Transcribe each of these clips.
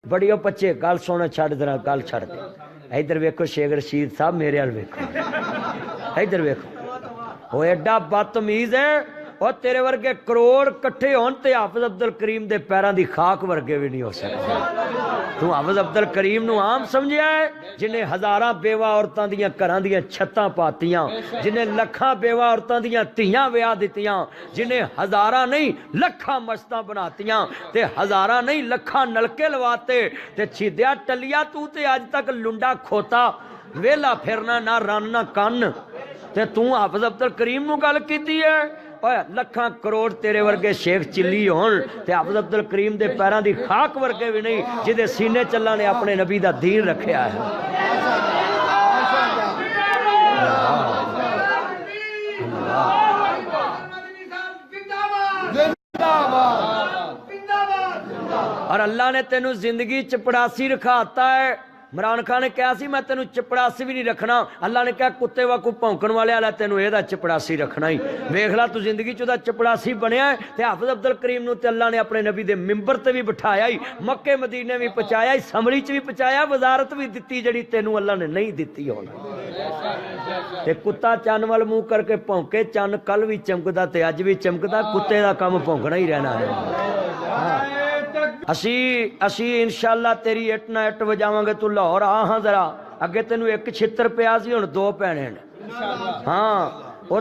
बड़ी बच्चे गल सुन छड़ देना गल छड़ दे। इधर वेखो शेख रशीद साहब मेरे वाल वेखो, इधर वेखो वो एडा बदतमीज है। और तेरे वर्गे करोड़ कट्ठे होन ते हाफिज अब्दुल करीम दे पैरां दी खाक वर्गे भी नहीं हो सकते। तू हाफिज अब्दुल करीम नू आम समझिया है, जिन्हें हज़ारां बेवा औरतां दियां घरां दियां छत्तां पातियां, जिन्हें लखां बेवा औरतां दियां धीयां विआह दित्तियां, जिन्हें हज़ारां नहीं लखां मस्तां बनातियां ते हज़ारां नहीं लखां नलके लवाते ते छिद्या टलिया तू ते अज तक लुंडा खोता वेला फिरना ना रन ना कन्न ते तू हाफिज अब्दुल करीम नू गल कीती है। लखां करोड़ तेरे वर्गे शेख चिल्ली होन ते हाफिज अब्दुल करीम दे पैरां दी खाक वर्गे भी नहीं, जिहदे सीने चल्ला ने अपने नबी दा दीन रखिया है। और अल्लाह ने तेनू जिंदगी चपड़ासी रखाता है। इमरान खान ने कहा सी मैं तेनू चपड़ासी भी नहीं रखना, अल्लाह ने कहा कुत्ते वाकू भौंकण वाले वाला तेनू एदा चपड़ासी रखना ही। वेख ला तू जिंदगी च उहदा चपड़ासी बनया है ते हाफिज अब्दुल करीम नू ते अल्लाह ने अपने नबी दे मिंबर ते भी बिठाया ही, मक्के मदीने भी पहुंचाया ही, समरी च भी पहुंचाया, वजारत भी दित्ती जिहड़ी तेनू अल्लाह ने नहीं दित्ती होना। ते कुत्ता चन्न वाल मुंह करके भौंके, चन्न कल भी चमकदा ते अज भी चमकदा, कुत्ते दा काम भौंकना ही रहना है। असी इंशाअल्लाह तेरी इट ना इट वजावांगे। तू लाहौर आ हाँ जरा, अगे तेनू एक छित्र पिया सी, हुण दो पैणे ने। हाँ वो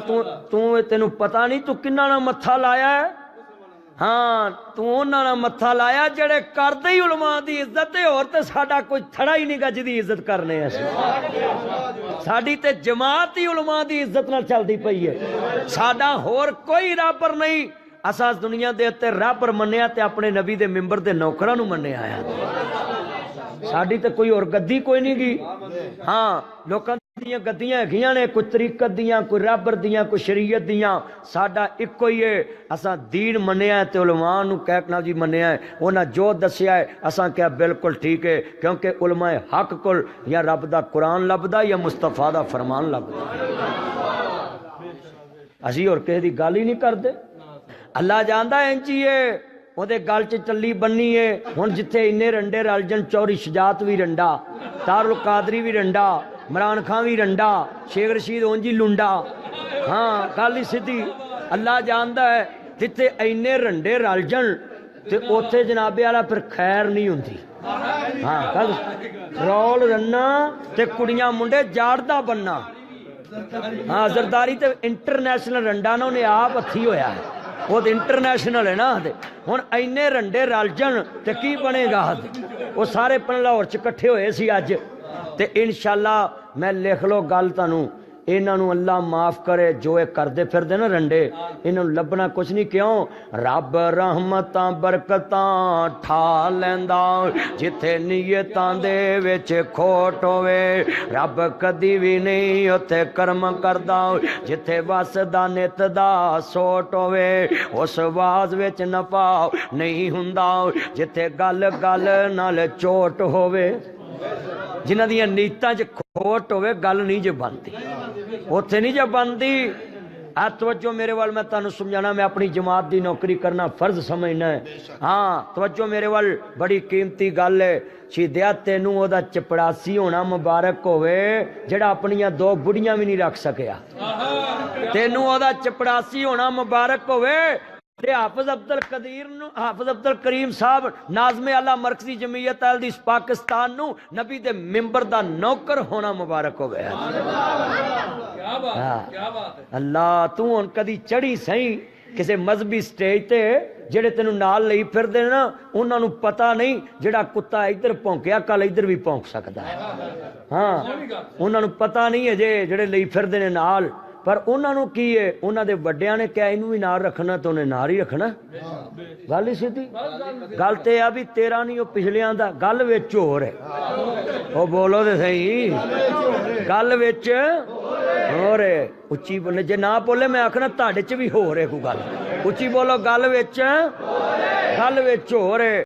तू तेनू पता नहीं तू किन्ना ना मत्था लाया है। हाँ तू उन्हां नाल मत्था लाया जेड़े करदे ही उलमा दी इज्जत है, और ते साडा कोई थड़ा ही नहीं गा जिहदी इज्जत करने असीं। साडी ते जमात ही उलमा दी इज्जत नाल चलदी पई है, साडा होर कोई राबर नहीं। असा दुनिया दे उत्ते राबर मन्निया ते अपने नबी दे मिंबर दे नौकरां नूं मन्निया आया। साडी ते कोई और गद्दी कोई नहीं गी। हाँ लोकां दियां गद्दियां हैगियां ने, कोई तरीकत दियां, कोई राबर दियां, कोई शरीयत दियां, साडा इक्को ही है। असा दीन मन्निया है ते उलमा नूं कहना जी मन्निया है, उन्हां जो दस्सिया है असा क्या बिल्कुल ठीक है, क्योंकि उलमाए हक कोल या रब दा कुरान लभदा या मुस्तफा दा फरमान लभदा। असीं होर किसे दी गल ही नहीं करदे। अल्लाह जानदा इंजी है, ਉਹਦੇ गल च चली बन्नी है। हुण जिथे इन्ने रंडे रल जन, चौरी शजात भी रंडा, तारुल कादरी भी रंडा, इमरान खान भी रंडा, शेख रशीद उंज ही लुंडा। हाँ गल ही सीधी। अल्लाह जानदा है जिथे इन्ने रंडे रल जन ते उत्थे जनाबे वाला फिर खैर नहीं हुंदी। हाँ कल रौल रन्ना ते कुड़ियां मुंडे जाड़दा बनना। हाँ जरदारी ते इंटरनेशनल रंडा ना, उन्हें आप हथी होया है, वो तो इंटरनेशनल है ना। हुण इन्ने रंडे रल जन ते की बनेगा। वो सारे लाहौर च इकट्ठे होए सी अज ते इंशाअल्लाह मैं लिख लो गल तुहानू, इन्हां नूं अल्लाह माफ करे जो ये करदे फिरदे ना रंडे, इन्हां नूं लभना कुछ नहीं। क्यों? रब रहमतां बरकतां ठा लैंदा जिथे नीयतां दे विच खोट होवे, रब कदी भी नहीं उत्थे कर्म करदा जिथे वसदा नित दा सोट होवे, उस वाज विच नफा नहीं हुंदा जिथे गल गल नाल चोट होवे, जिन्हां दियां नीतां च खोट होवे गल नहीं जे बनती, उत्थे नहीं जे बनती। आ तवज्जो मेरे वाल, मैं तुहानू समझाना, मैं अपनी जमात की नौकरी करना फर्ज समझना है। हाँ तवज्जो मेरे वाल, बड़ी कीमती गल है। शहीदिया तेनू ओदा चपड़ासी होना मुबारक होवे जेड़ा अपनियां दो बुढ़ियां भी नहीं रख सकिया। तेनू ओदा चपड़ासी होना मुबारक होवे। हाफिज अब्दुल करीम साहब नाज़मे आला मरकजी जमीयत अहल हदीस पाकिस्तान नू नबी दे मिंबर दा नौकर होना मुबारक होवे। अल्लाह तू हुण कदी चढ़ी सही किसी मजहबी स्टेज ते, जेड़े तेनू नाल लई फिरदे ना उन्हां नू पता नहीं जेड़ा कुत्ता इधर भौंकिया कल इधर भी भौंक सकदा है। हाँ उन्हां नू पता नहीं है जे जेड़े लई फिरदे ने नाल, पर उन्होंने की है, उन्होंने वड्डियां ने क्या इनू भी नाल रखना तो उन्हें नाल ही रखना। गल ही सीधी। गल तो यह भी तेरा नहीं वो पिछलियां दा, गल विच होर है। वो बोलो तो सही, गल विच होर है। उच्ची बोले, जे ना बोले मैं आखना तुहाडे च भी होर है कोई गल। उच्ची बोलो, गल विच होर है।